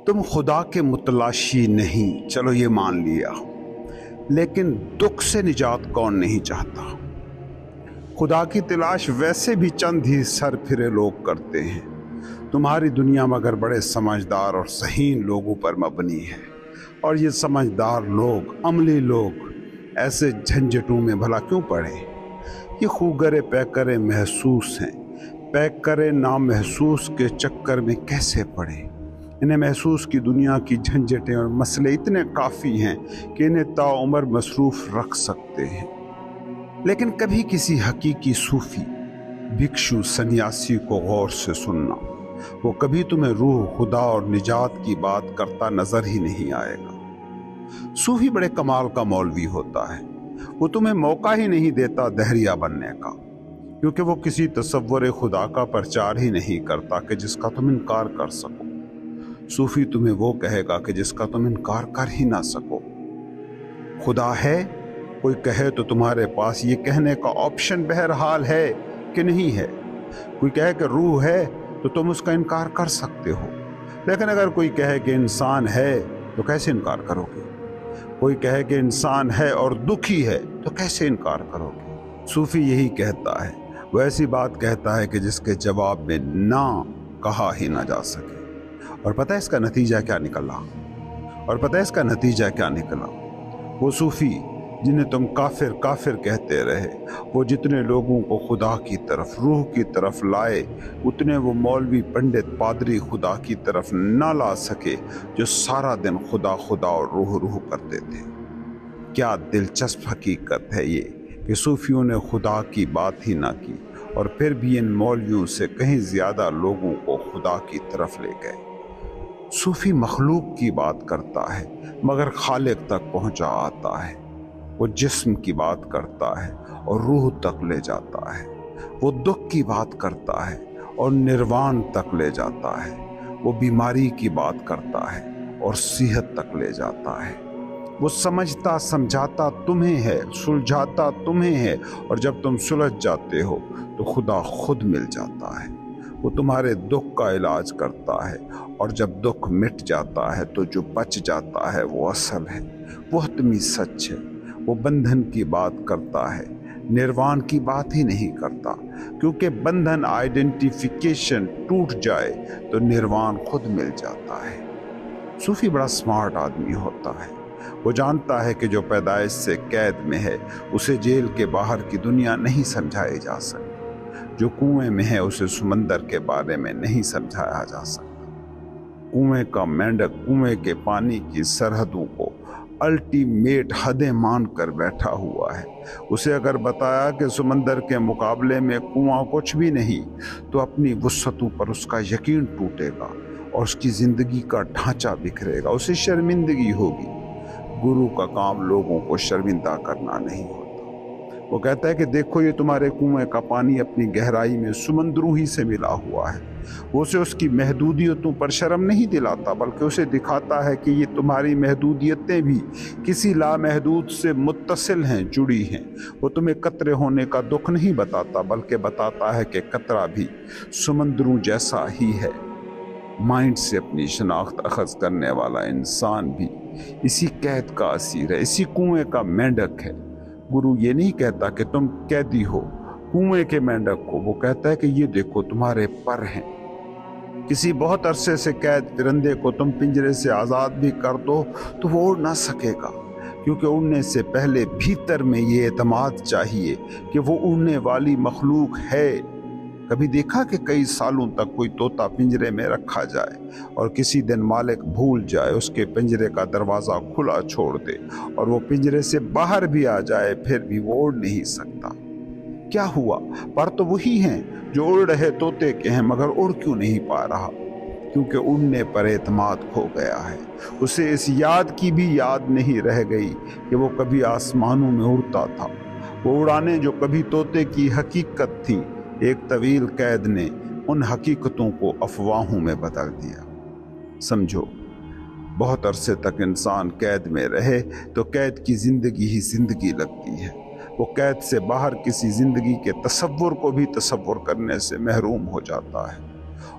तुम खुदा के मुतलाशी नहीं, चलो ये मान लिया, लेकिन दुख से निजात कौन नहीं चाहता। खुदा की तलाश वैसे भी चंद ही सर फिरे लोग करते हैं। तुम्हारी दुनिया मगर बड़े समझदार और सहीन लोगों पर मबनी है, और ये समझदार लोग, अमली लोग ऐसे झंझटों में भला क्यों पड़े। ये खूगरे पैकरे महसूस हैं, पैकरे नामहसूस के चक्कर में कैसे पड़े। इन्हें महसूस की दुनिया की झंझटें और मसले इतने काफ़ी हैं कि इन्हें ताउम्र मसरूफ़ रख सकते हैं। लेकिन कभी किसी हकीकी सूफ़ी, भिक्षु, सन्यासी को गौर से सुनना, वो कभी तुम्हें रूह, खुदा और निजात की बात करता नज़र ही नहीं आएगा। सूफ़ी बड़े कमाल का मौलवी होता है। वो तुम्हें मौका ही नहीं देता दहरिया बनने का, क्योंकि वो किसी तसव्वुर खुदा का प्रचार ही नहीं करता कि जिसका तुम इनकार कर सको। सूफी तुम्हें वो कहेगा कि जिसका तुम इनकार कर ही ना सको। खुदा है, कोई कहे तो तुम्हारे पास ये कहने का ऑप्शन बहरहाल है कि नहीं है। कोई कहे कि रूह है तो तुम उसका इनकार कर सकते हो, लेकिन अगर कोई कहे कि इंसान है तो कैसे इनकार करोगे। कोई कहे कि इंसान है और दुखी है तो कैसे इनकार करोगे। सूफी यही कहता है, वो ऐसी बात कहता है कि जिसके जवाब में ना कहा ही ना जा सके। और पता है इसका नतीजा क्या निकला। वो सूफी जिन्हें तुम काफिर काफिर कहते रहे, वो जितने लोगों को खुदा की तरफ, रूह की तरफ लाए, उतने वो मौलवी, पंडित, पादरी खुदा की तरफ ना ला सके, जो सारा दिन खुदा खुदा और रूह रूह करते थे। क्या दिलचस्प हकीकत है ये कि सूफियों ने खुदा की बात ही ना की, और फिर भी इन मौलवियों से कहीं ज्यादा लोगों को खुदा की तरफ ले गए। सूफी मखलूक की बात करता है मगर खालिक तक पहुंचा आता है। वो जिस्म की बात करता है और रूह तक ले जाता है। वो दुख की बात करता है और निर्वाण तक ले जाता है। वो बीमारी की बात करता है और सेहत तक ले जाता है। वो समझता समझाता तुम्हें है, सुलझाता तुम्हें है, और जब तुम सुलझ जाते हो तो खुदा खुद मिल जाता है। वो तुम्हारे दुख का इलाज करता है, और जब दुख मिट जाता है तो जो बच जाता है वो असल है, वो हतमी सच है। वो बंधन की बात करता है, निर्वाण की बात ही नहीं करता, क्योंकि बंधन, आइडेंटिफिकेशन टूट जाए तो निर्वाण खुद मिल जाता है। सूफी बड़ा स्मार्ट आदमी होता है। वो जानता है कि जो पैदाइश से कैद में है उसे जेल के बाहर की दुनिया नहीं समझाई जा सकती। जो कुएं में है उसे समंदर के बारे में नहीं समझाया जा सकता। कुएं का मेंढक कुएं के पानी की सरहदों को अल्टीमेट हदें मान कर बैठा हुआ है। उसे अगर बताया कि समंदर के मुकाबले में कुआं कुछ भी नहीं, तो अपनी वुस्अतों पर उसका यकीन टूटेगा और उसकी जिंदगी का ढांचा बिखरेगा, उसे शर्मिंदगी होगी। गुरु का काम लोगों को शर्मिंदा करना नहीं होता। वो कहता है कि देखो, ये तुम्हारे कुएं का पानी अपनी गहराई में समंदरों ही से मिला हुआ है। वो उसे उसकी महदूदियतों पर शर्म नहीं दिलाता, बल्कि उसे दिखाता है कि ये तुम्हारी महदूदियतें भी किसी लामहदूद से मुत्तसिल हैं, जुड़ी हैं। वो तुम्हें कतरे होने का दुख नहीं बताता, बल्कि बताता है कि कतरा भी समंदरों जैसा ही है। माइंड से अपनी शनाख्त अखज़ करने वाला इंसान भी इसी कैद का असीर है, इसी कुएं का मेंढक है। गुरु ये नहीं कहता कि तुम कैदी हो कुएं के मेंढक को, वो कहता है कि ये देखो तुम्हारे पर हैं। किसी बहुत अरसे से कैद परिंदे को तुम पिंजरे से आज़ाद भी कर दो तो वो उड़ ना सकेगा, क्योंकि उड़ने से पहले भीतर में ये एतमाद चाहिए कि वो उड़ने वाली मखलूक है। कभी देखा कि कई सालों तक कोई तोता पिंजरे में रखा जाए और किसी दिन मालिक भूल जाए, उसके पिंजरे का दरवाज़ा खुला छोड़ दे और वो पिंजरे से बाहर भी आ जाए, फिर भी वो उड़ नहीं सकता। क्या हुआ? पर तो वही हैं जो उड़ रहे तोते के हैं, मगर उड़ क्यों नहीं पा रहा? क्योंकि उड़ने पर एतमाद खो गया है। उसे इस याद की भी याद नहीं रह गई कि वो कभी आसमानों में उड़ता था। वो उड़ाने जो कभी तोते की हकीकत थी, एक तवील कैद ने उन हकीकतों को अफवाहों में बदल दिया। समझो, बहुत अरसे तक इंसान कैद में रहे तो कैद की जिंदगी ही जिंदगी लगती है। वो कैद से बाहर किसी जिंदगी के तसव्वुर को भी तसव्वुर करने से महरूम हो जाता है।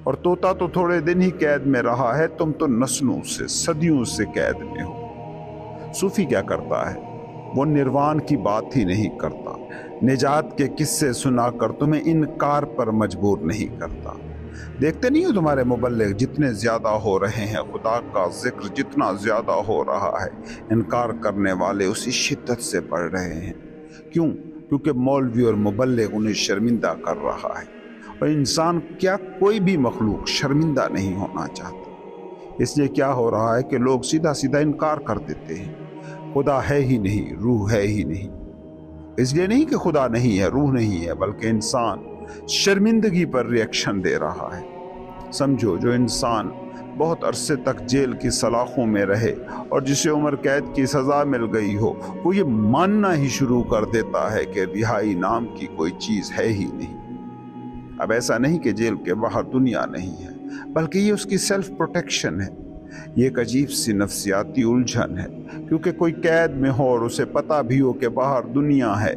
और तोता तो थोड़े दिन ही कैद में रहा है, तुम तो नस्लों से सदियों से कैद में हो। सूफी क्या करता है? वो निर्वाण की बात ही नहीं करता, निजात के किस्से सुनाकर तुम्हें इनकार पर मजबूर नहीं करता। देखते नहीं हो तुम्हारे मुबल्लिग जितने ज्यादा हो रहे हैं, खुदा का जिक्र जितना ज्यादा हो रहा है, इनकार करने वाले उसी शिद्दत से बढ़ रहे हैं। क्यों? क्योंकि मौलवी और मुबल्लिग उन्हें शर्मिंदा कर रहा है, और इंसान क्या कोई भी मखलूक शर्मिंदा नहीं होना चाहता। इसलिए क्या हो रहा है कि लोग सीधा सीधा इनकार कर देते हैं, खुदा है ही नहीं, रूह है ही नहीं। इसलिए नहीं कि खुदा नहीं है, रूह नहीं है, बल्कि इंसान शर्मिंदगी पर रिएक्शन दे रहा है। समझो, जो इंसान बहुत अरसे तक जेल की सलाखों में रहे और जिसे उम्र कैद की सजा मिल गई हो, वो ये मानना ही शुरू कर देता है कि रिहाई नाम की कोई चीज है ही नहीं। अब ऐसा नहीं कि जेल के बाहर दुनिया नहीं है, बल्कि ये उसकी सेल्फ प्रोटेक्शन है। ये एक अजीब सी नफ्सियाती उलझन है, क्योंकि कोई कैद में हो और उसे पता भी हो कि बाहर दुनिया है,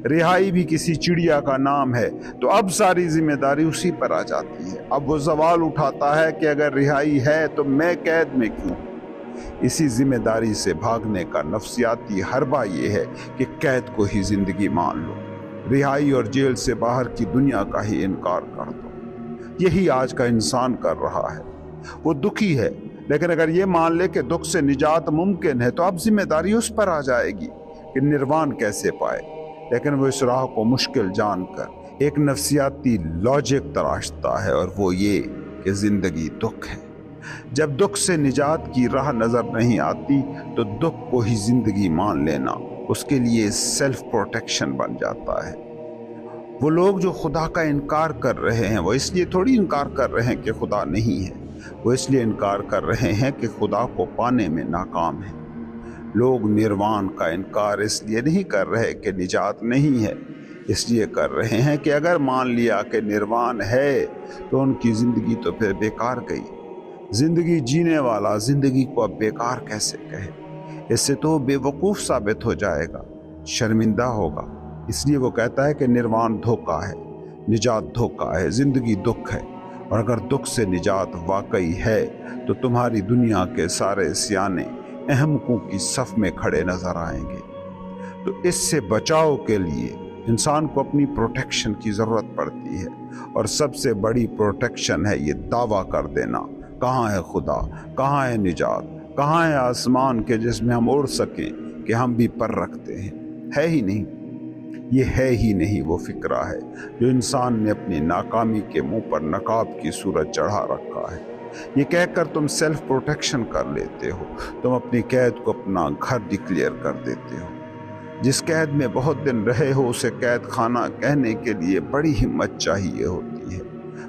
रिहाई भी किसी चिड़िया का नाम है, तो अब सारी जिम्मेदारी उसी पर आ जाती है। अब वो सवाल उठाता है कि अगर रिहाई है तो मैं कैद में क्यों? इसी जिम्मेदारी से भागने का नफ्सियाती हरबा ये है कि कैद को ही जिंदगी मान लो, रिहाई और जेल से बाहर की दुनिया का ही इनकार कर दो। यही आज का इंसान कर रहा है। वो दुखी है, लेकिन अगर ये मान ले कि दुख से निजात मुमकिन है, तो अब जिम्मेदारी उस पर आ जाएगी कि निर्वाण कैसे पाए। लेकिन वो इस राह को मुश्किल जानकर एक नफ्सियाती लॉजिक तराशता है, और वो ये कि जिंदगी दुख है। जब दुख से निजात की राह नजर नहीं आती, तो दुख को ही जिंदगी मान लेना उसके लिए सेल्फ प्रोटेक्शन बन जाता है। वो लोग जो खुदा का इनकार कर रहे हैं, वो इसलिए थोड़ी इनकार कर रहे हैं कि खुदा नहीं है, वो इसलिए इनकार कर रहे हैं कि खुदा को पाने में नाकाम है। लोग निर्वाण का इनकार इसलिए नहीं कर रहे कि निजात नहीं है, इसलिए कर रहे हैं कि अगर मान लिया कि निर्वाण है तो उनकी जिंदगी तो फिर बेकार गई। जिंदगी जीने वाला जिंदगी को अब बेकार कैसे कहे? इससे तो बेवकूफ़ साबित हो जाएगा, शर्मिंदा होगा। इसलिए वो कहता है कि निर्वाण धोखा है, निजात धोखा है, जिंदगी दुख है। और अगर दुख से निजात वाकई है तो तुम्हारी दुनिया के सारे सियाने अहमकों की सफ में खड़े नजर आएंगे। तो इससे बचाव के लिए इंसान को अपनी प्रोटेक्शन की ज़रूरत पड़ती है, और सबसे बड़ी प्रोटेक्शन है ये दावा कर देना, कहाँ है खुदा, कहाँ है निजात, कहाँ है आसमान के जिसमें हम उड़ सकें कि हम भी पर रखते हैं। है ही नहीं। ये है ही नहीं वो फिक्रा है जो इंसान ने अपनी नाकामी के मुंह पर नकाब की सूरत चढ़ा रखा है। ये कहकर तुम सेल्फ प्रोटेक्शन कर लेते हो, तुम अपनी कैद को अपना घर डिक्लेयर कर देते हो। जिस कैद में बहुत दिन रहे हो उसे कैद खाना कहने के लिए बड़ी हिम्मत चाहिए होती है।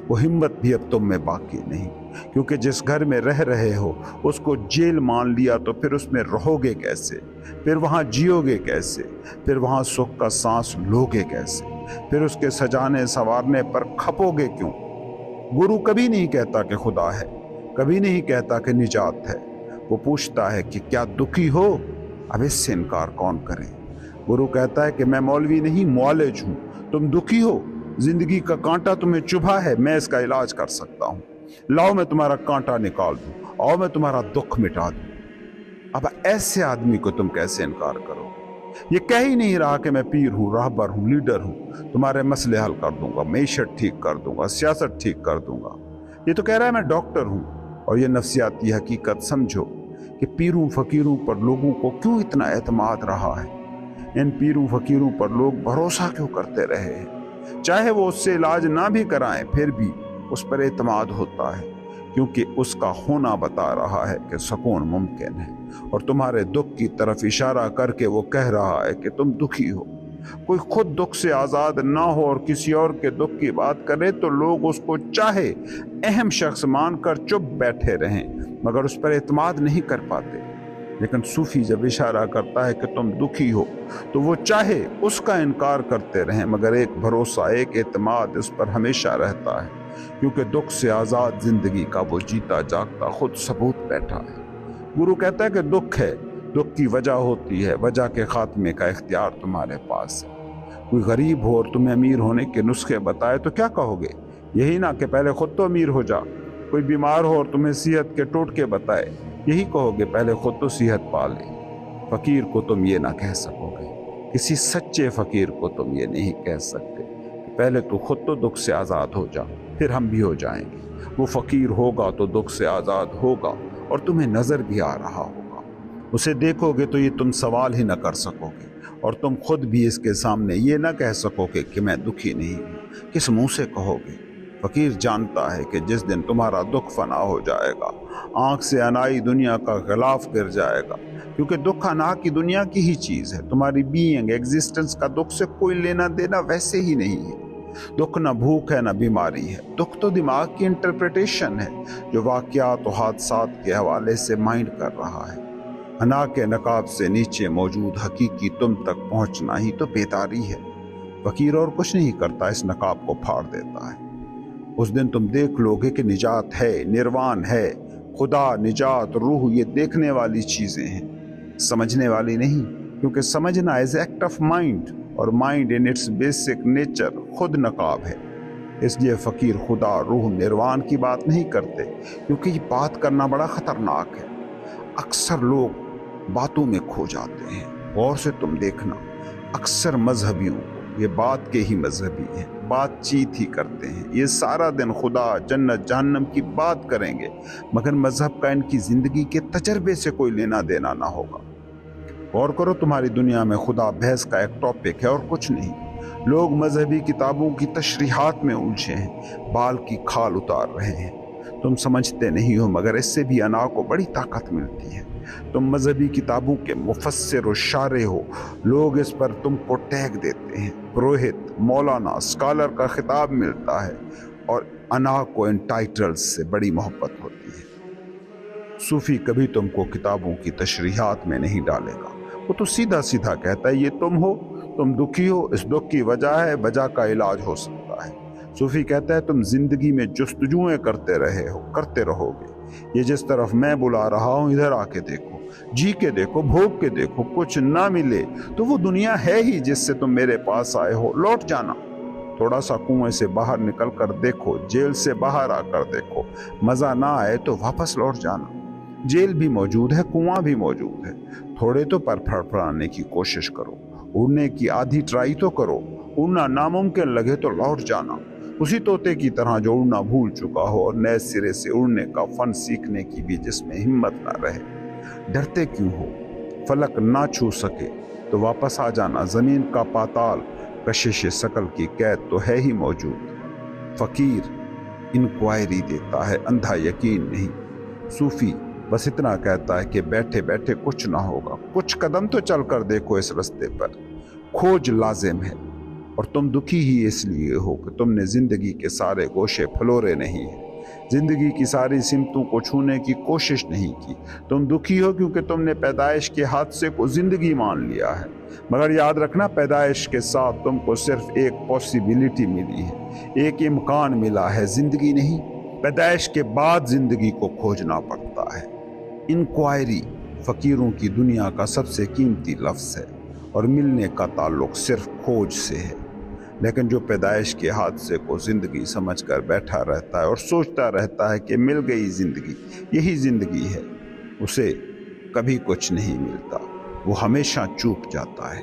वो हिम्मत भी अब तुम में बाकी नहीं, क्योंकि जिस घर में रह रहे हो उसको जेल मान लिया, तो फिर उसमें रहोगे कैसे? फिर वहाँ जियोगे कैसे? फिर वहाँ सुख का सांस लोगे कैसे? फिर उसके सजाने संवारने पर खपोगे क्यों? गुरु कभी नहीं कहता कि खुदा है, कभी नहीं कहता कि निजात है। वो पूछता है कि क्या दुखी हो? अब इससे इनकार कौन करे? गुरु कहता है कि मैं मौलवी नहीं, मुआलिज हूँ। तुम दुखी हो, जिंदगी का कांटा तुम्हें चुभा है, मैं इसका इलाज कर सकता हूँ। लाओ मैं तुम्हारा कांटा निकाल दूं, आओ मैं तुम्हारा दुख मिटा दूं। अब ऐसे आदमी को तुम कैसे इनकार करो? ये कह ही नहीं रहा कि मैं पीर हूँ, राहबर हूँ, लीडर हूँ, तुम्हारे मसले हल कर दूंगा, मेशत ठीक कर दूंगा, सियासत ठीक कर दूंगा। ये तो कह रहा है मैं डॉक्टर हूँ। और ये नफ्सियाती हकीकत समझो कि पीरों फकीरों पर लोगों को क्यों इतना एतमाद रहा है। इन पीरों फकीरों पर लोग भरोसा क्यों करते रहे हैं? चाहे वो उससे इलाज ना भी कराएं, फिर भी उस पर एतमाद होता है, क्योंकि उसका होना बता रहा है कि सुकून मुमकिन है। और तुम्हारे दुख की तरफ इशारा करके वो कह रहा है कि तुम दुखी हो। कोई खुद दुख से आज़ाद ना हो और किसी और के दुख की बात करे तो लोग उसको चाहे अहम शख्स मानकर चुप बैठे रहें, मगर उस पर एतमाद नहीं कर पाते। लेकिन सूफी जब इशारा करता है कि तुम दुखी हो, तो वो चाहे उसका इनकार करते रहें, मगर एक भरोसा, एक एतमाद इस पर हमेशा रहता है, क्योंकि दुख से आज़ाद जिंदगी का वो जीता जागता खुद सबूत बैठा है। गुरु कहता है कि दुख है, दुख की वजह होती है, वजह के खात्मे का इख्तियार तुम्हारे पास है। कोई गरीब हो और तुम्हें अमीर होने के नुस्खे बताए तो क्या कहोगे यही ना कि पहले खुद तो अमीर हो जा। कोई बीमार हो और तुम्हें सेहत के टोटके बताए, यही कहोगे पहले खुद तो सेहत पा ले। फकीर को तुम ये ना कह सकोगे, किसी सच्चे फकीर को तुम ये नहीं कह सकते कि पहले तू खुद तो दुख से आज़ाद हो जा, फिर हम भी हो जाएंगे। वो फकीर होगा तो दुख से आज़ाद होगा और तुम्हें नज़र भी आ रहा होगा। उसे देखोगे तो ये तुम सवाल ही ना कर सकोगे और तुम खुद भी इसके सामने ये ना कह सकोगे कि मैं दुखी नहीं हूँ। किस मुंह से कहोगे? फकीर जानता है कि जिस दिन तुम्हारा दुख फना हो जाएगा, आंख से अनाई दुनिया का गिलाफ गिर जाएगा, क्योंकि दुख अना की दुनिया की ही चीज़ है। तुम्हारी बीइंग एग्जिस्टेंस का दुख से कोई लेना देना वैसे ही नहीं है। दुख न भूख है न बीमारी है, दुख तो दिमाग की इंटरप्रिटेशन है जो वाक़यात और हादसात के हवाले से माइंड कर रहा है। अना के नकाब से नीचे मौजूद हकीकी तुम तक पहुंचना ही तो बेदारी है। फकीर और कुछ नहीं करता, इस नकाब को फाड़ देता है। उस दिन तुम देख लोगे कि निजात है, निर्वाण है, खुदा, निजात, रूह, ये देखने वाली चीज़ें हैं, समझने वाली नहीं, क्योंकि समझना इज एक्ट ऑफ माइंड और mind in its basic nature खुद नकाब है। इसलिए फ़कीर खुदा, रूह, निर्वाण की बात नहीं करते, क्योंकि ये बात करना बड़ा ख़तरनाक है। अक्सर लोग बातों में खो जाते हैं। गौर से तुम देखना, अक्सर मजहबियों को ये बात के ही मजहबी हैं, बातचीत ही करते हैं। ये सारा दिन खुदा, जन्नत, जहन्नम की बात करेंगे, मगर मजहब का इनकी ज़िंदगी के तजर्बे से कोई लेना देना ना होगा। गौर करो, तुम्हारी दुनिया में खुदा बहस का एक टॉपिक है और कुछ नहीं। लोग मजहबी किताबों की तशरीहात में उलझे हैं, बाल की खाल उतार रहे हैं। तुम समझते नहीं हो, मगर इससे भी अना को बड़ी ताकत मिलती है। तुम मजहबी किताबों के मुफस्सिर और शारे हो, लोग इस पर तुमको टैग देते हैं, पुरोहित, मौलाना, स्कॉलर का खिताब मिलता है, और अना को इन टाइटल्स से बड़ी मोहब्बत होती है। सूफी कभी तुमको किताबों की तशरीहात में नहीं डालेगा, वो तो सीधा सीधा कहता है ये तुम हो, तुम दुखी हो, इस दुख की वजह है, वजह का इलाज हो सकता है। सूफी कहता है तुम जिंदगी में जुस्तजुएं करते रहे हो, करते रहोगे। ये जिस तरफ मैं बुला रहा हूँ, इधर आके देखो, जी के देखो, भोग के देखो, कुछ ना मिले तो वो दुनिया है ही जिससे तुम मेरे पास आए हो। लौट जाना, थोड़ा सा कुएं से बाहर निकल कर देखो, जेल से बाहर आकर देखो, मजा ना आए तो वापस लौट जाना। जेल भी मौजूद है, कुआं भी मौजूद है। थोड़े तो पर फड़फड़ाने की कोशिश करो, उड़ने की आधी ट्राई तो करो। उड़ना नामुमकिन लगे तो लौट जाना, उसी तोते की तरह जो उड़ना भूल चुका हो और नए सिरे से उड़ने का फन सीखने की भी जिसमें हिम्मत ना रहे। डरते क्यों हो? फलक ना छू सके तो वापस आ जाना। जमीन का पाताल, कशिश शकल की कैद तो है ही मौजूद। फकीर इंक्वायरी देता है, अंधा यकीन नहीं। सूफी बस इतना कहता है कि बैठे बैठे कुछ ना होगा, कुछ कदम तो चल कर देखो इस रास्ते पर। खोज लाजिम है और तुम दुखी ही इसलिए हो कि तुमने जिंदगी के सारे गोशे फलोरे नहीं है, जिंदगी की सारी सिमतों को छूने की कोशिश नहीं की। तुम दुखी हो क्योंकि तुमने पैदाइश के हादसे को जिंदगी मान लिया है, मगर याद रखना पैदाइश के साथ तुमको सिर्फ एक पॉसिबिलिटी मिली है, एक इम्कान मिला है, जिंदगी नहीं। पैदाइश के बाद जिंदगी को खोजना पड़ता है। इंक्वायरी फकीरों की दुनिया का सबसे कीमती लफ्ज़ है और मिलने का ताल्लुक सिर्फ खोज से है। लेकिन जो पैदाइश के हादसे को ज़िंदगी समझकर बैठा रहता है और सोचता रहता है कि मिल गई ज़िंदगी, यही ज़िंदगी है, उसे कभी कुछ नहीं मिलता, वो हमेशा चूक जाता है।